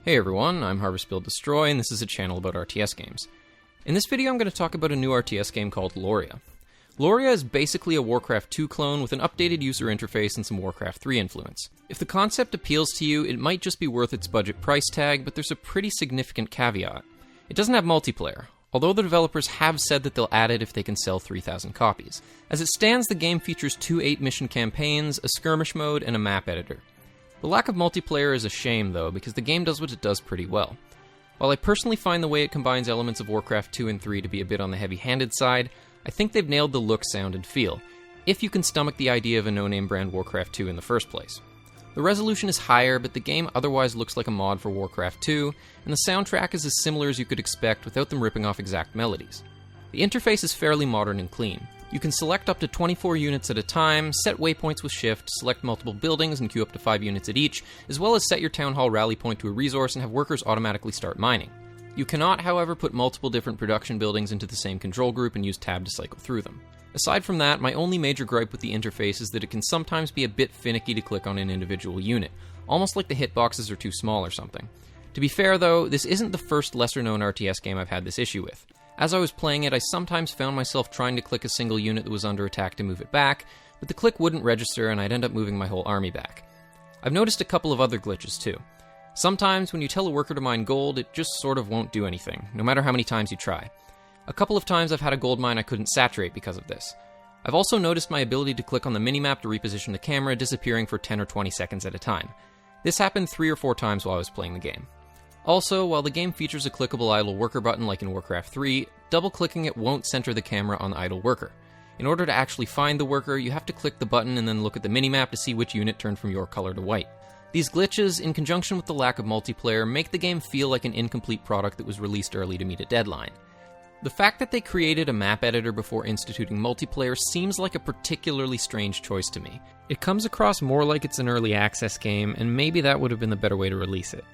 Hey everyone, I'm HarvestBuildDestroy, and this is a channel about RTS games. In this video I'm going to talk about a new RTS game called Loria. Loria is basically a Warcraft II clone with an updated user interface and some Warcraft III influence. If the concept appeals to you, it might just be worth its budget price tag, but there's a pretty significant caveat. It doesn't have multiplayer, although the developers have said that they'll add it if they can sell 3,000 copies. As it stands, the game features 2 8-mission campaigns, a skirmish mode, and a map editor. The lack of multiplayer is a shame, though, because the game does what it does pretty well. While I personally find the way it combines elements of Warcraft 2 and 3 to be a bit on the heavy-handed side, I think they've nailed the look, sound, and feel, if you can stomach the idea of a no-name brand Warcraft 2 in the first place. The resolution is higher, but the game otherwise looks like a mod for Warcraft 2, and the soundtrack is as similar as you could expect without them ripping off exact melodies. The interface is fairly modern and clean. You can select up to 24 units at a time, set waypoints with shift, select multiple buildings and queue up to 5 units at each, as well as set your town hall rally point to a resource and have workers automatically start mining. You cannot, however, put multiple different production buildings into the same control group and use tab to cycle through them. Aside from that, my only major gripe with the interface is that it can sometimes be a bit finicky to click on an individual unit, almost like the hitboxes are too small or something. To be fair though, this isn't the first lesser-known RTS game I've had this issue with. As I was playing it, I sometimes found myself trying to click a single unit that was under attack to move it back, but the click wouldn't register and I'd end up moving my whole army back. I've noticed a couple of other glitches too. Sometimes when you tell a worker to mine gold, it just sort of won't do anything, no matter how many times you try. A couple of times I've had a gold mine I couldn't saturate because of this. I've also noticed my ability to click on the minimap to reposition the camera disappearing for 10 or 20 seconds at a time. This happened 3 or 4 times while I was playing the game. Also, while the game features a clickable idle worker button like in Warcraft 3, double-clicking it won't center the camera on the idle worker. In order to actually find the worker, you have to click the button and then look at the minimap to see which unit turned from your color to white. These glitches, in conjunction with the lack of multiplayer, make the game feel like an incomplete product that was released early to meet a deadline. The fact that they created a map editor before instituting multiplayer seems like a particularly strange choice to me. It comes across more like it's an early access game, and maybe that would have been the better way to release it.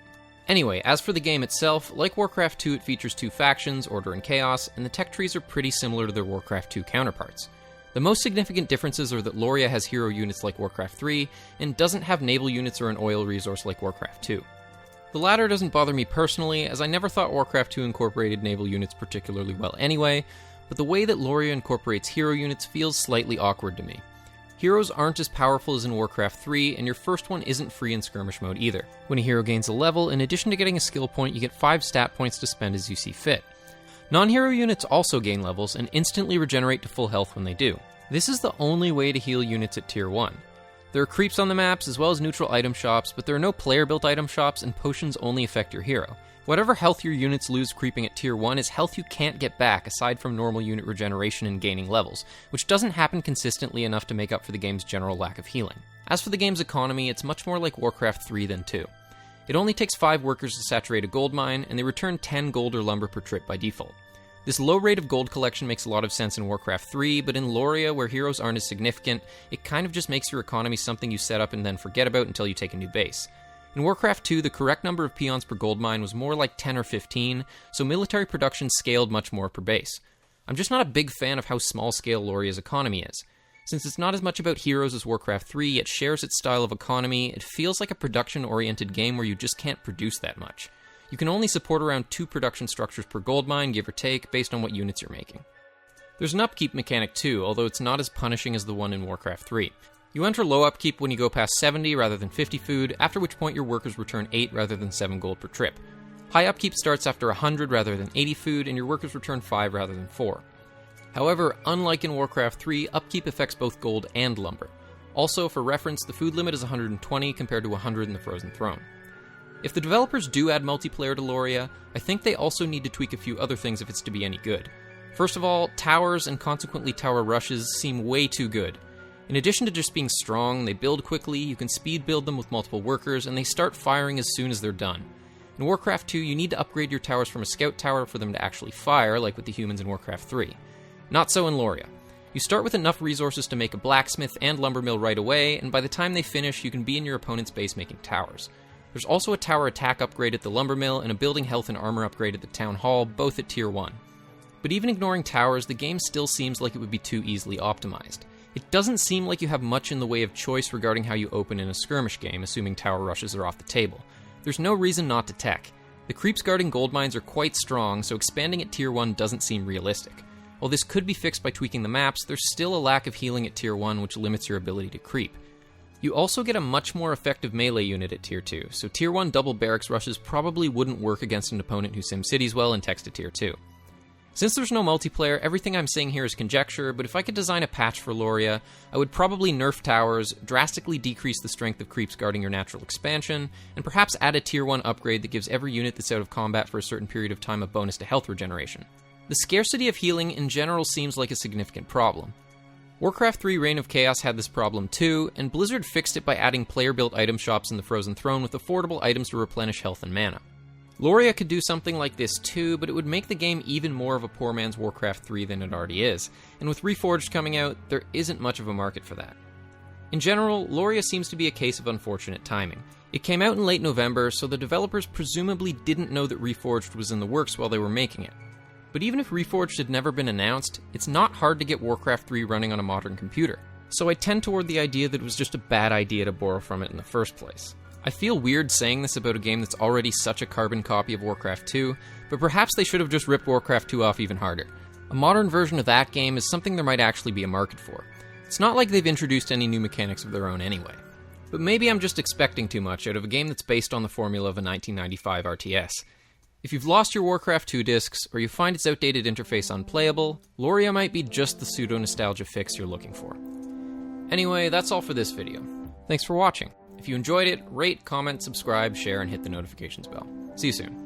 Anyway, as for the game itself, like Warcraft 2, it features 2 factions, Order and Chaos, and the tech trees are pretty similar to their Warcraft 2 counterparts. The most significant differences are that Loria has hero units like Warcraft 3, and doesn't have naval units or an oil resource like Warcraft 2. The latter doesn't bother me personally, as I never thought Warcraft 2 incorporated naval units particularly well anyway, but the way that Loria incorporates hero units feels slightly awkward to me. Heroes aren't as powerful as in Warcraft 3, and your first one isn't free in skirmish mode either. When a hero gains a level, in addition to getting a skill point, you get 5 stat points to spend as you see fit. Non-hero units also gain levels and instantly regenerate to full health when they do. This is the only way to heal units at Tier 1. There are creeps on the maps as well as neutral item shops, but there are no player-built item shops and potions only affect your hero. Whatever health your units lose creeping at Tier 1 is health you can't get back aside from normal unit regeneration and gaining levels, which doesn't happen consistently enough to make up for the game's general lack of healing. As for the game's economy, it's much more like Warcraft 3 than 2. It only takes 5 workers to saturate a gold mine, and they return 10 gold or lumber per trip by default. This low rate of gold collection makes a lot of sense in Warcraft 3, but in Loria, where heroes aren't as significant, it kind of just makes your economy something you set up and then forget about until you take a new base. In Warcraft 2, the correct number of peons per gold mine was more like 10 or 15, so military production scaled much more per base. I'm just not a big fan of how small-scale Loria's economy is. Since it's not as much about heroes as Warcraft 3, yet shares its style of economy, it feels like a production-oriented game where you just can't produce that much. You can only support around 2 production structures per gold mine, give or take, based on what units you're making. There's an upkeep mechanic too, although it's not as punishing as the one in Warcraft 3. You enter low upkeep when you go past 70 rather than 50 food, after which point your workers return 8 rather than 7 gold per trip. High upkeep starts after 100 rather than 80 food, and your workers return 5 rather than 4. However, unlike in Warcraft 3, upkeep affects both gold and lumber. Also, for reference, the food limit is 120 compared to 100 in the Frozen Throne. If the developers do add multiplayer to Loria, I think they also need to tweak a few other things if it's to be any good. First of all, towers and consequently tower rushes seem way too good. In addition to just being strong, they build quickly, you can speed build them with multiple workers, and they start firing as soon as they're done. In Warcraft 2, you need to upgrade your towers from a scout tower for them to actually fire, like with the humans in Warcraft 3. Not so in Loria. You start with enough resources to make a blacksmith and lumber mill right away, and by the time they finish, you can be in your opponent's base making towers. There's also a tower attack upgrade at the lumber mill, and a building health and armor upgrade at the town hall, both at Tier 1. But even ignoring towers, the game still seems like it would be too easily optimized. It doesn't seem like you have much in the way of choice regarding how you open in a skirmish game, assuming tower rushes are off the table. There's no reason not to tech. The creeps guarding gold mines are quite strong, so expanding at Tier 1 doesn't seem realistic. While this could be fixed by tweaking the maps, there's still a lack of healing at Tier 1 which limits your ability to creep. You also get a much more effective melee unit at Tier 2, so Tier 1 double barracks rushes probably wouldn't work against an opponent who sims cities well and techs to Tier 2. Since there's no multiplayer, everything I'm saying here is conjecture, but if I could design a patch for Loria, I would probably nerf towers, drastically decrease the strength of creeps guarding your natural expansion, and perhaps add a Tier 1 upgrade that gives every unit that's out of combat for a certain period of time a bonus to health regeneration. The scarcity of healing in general seems like a significant problem. Warcraft III Reign of Chaos had this problem too, and Blizzard fixed it by adding player-built item shops in the Frozen Throne with affordable items to replenish health and mana. Loria could do something like this too, but it would make the game even more of a poor man's Warcraft 3 than it already is, and with Reforged coming out, there isn't much of a market for that. In general, Loria seems to be a case of unfortunate timing. It came out in late November, so the developers presumably didn't know that Reforged was in the works while they were making it. But even if Reforged had never been announced, it's not hard to get Warcraft 3 running on a modern computer, so I tend toward the idea that it was just a bad idea to borrow from it in the first place. I feel weird saying this about a game that's already such a carbon copy of Warcraft 2, but perhaps they should have just ripped Warcraft 2 off even harder. A modern version of that game is something there might actually be a market for. It's not like they've introduced any new mechanics of their own anyway. But maybe I'm just expecting too much out of a game that's based on the formula of a 1995 RTS. If you've lost your Warcraft 2 discs, or you find its outdated interface unplayable, Loria might be just the pseudo-nostalgia fix you're looking for. Anyway, that's all for this video. Thanks for watching. If you enjoyed it, rate, comment, subscribe, share, and hit the notifications bell. See you soon.